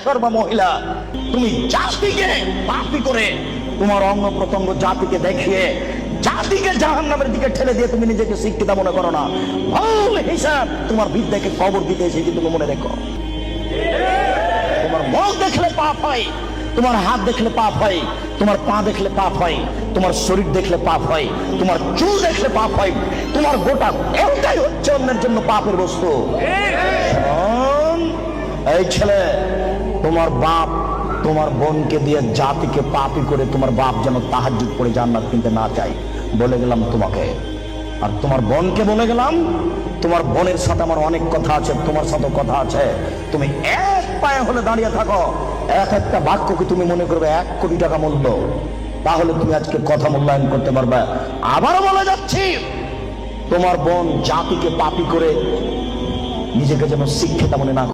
সর্বা মহিলা, তুমি জাতিকে পাপী করে, তোমার অঙ্গ প্রত্যঙ্গ জাতিকে দেখিয়ে জাতিকে জাহান্নামের দিকে ঠেলে দিয়ে তুমি নিজেকে শিক্ষিত মনে করো না। হিসাব তোমার বিদ্যাকে কবর দিতে এসেছি, তুমি মনে রেখো। তোমার মুখ দেখলে পাপ হয়, তোমার হাত দেখলে পাপ হয়, তোমার পা দেখলে পাপ হয়, তোমার শরীর দেখলে পাপ হয়, তোমার চুল দেখলে পাপ হয়, তোমার গোটা দেহটাই হচ্ছে অন্যের জন্য পাপের বস্তু। এই ছেলে, তোমার বাপ তোমার বোনকে দিয়ে জাতিকে পাপী করে তোমার বাপ যেন তাহাজ্জুদ পড়ে জান্নাত কিনতে না চাই, বলে গেলাম তোমাকে। আর তোমার বোনকে বলে গেলাম, তোমার বোনের সাথে আমার অনেক কথা আছে, তোমার সাথে কথা আছে। তুমি এক পায়ে হলে দাঁড়িয়ে থাকো, এক একটা বাক্যকে তুমি মনে করবে 1 কোটি টাকা মূল্য, তাহলে তুমি আজকে কথা মূল্যায়ন করতে পারবে। আবারও বলে যাচ্ছি, তোমার বোন জাতিকে পাপী করে নিজেকে যেন শিক্ষিত মনে না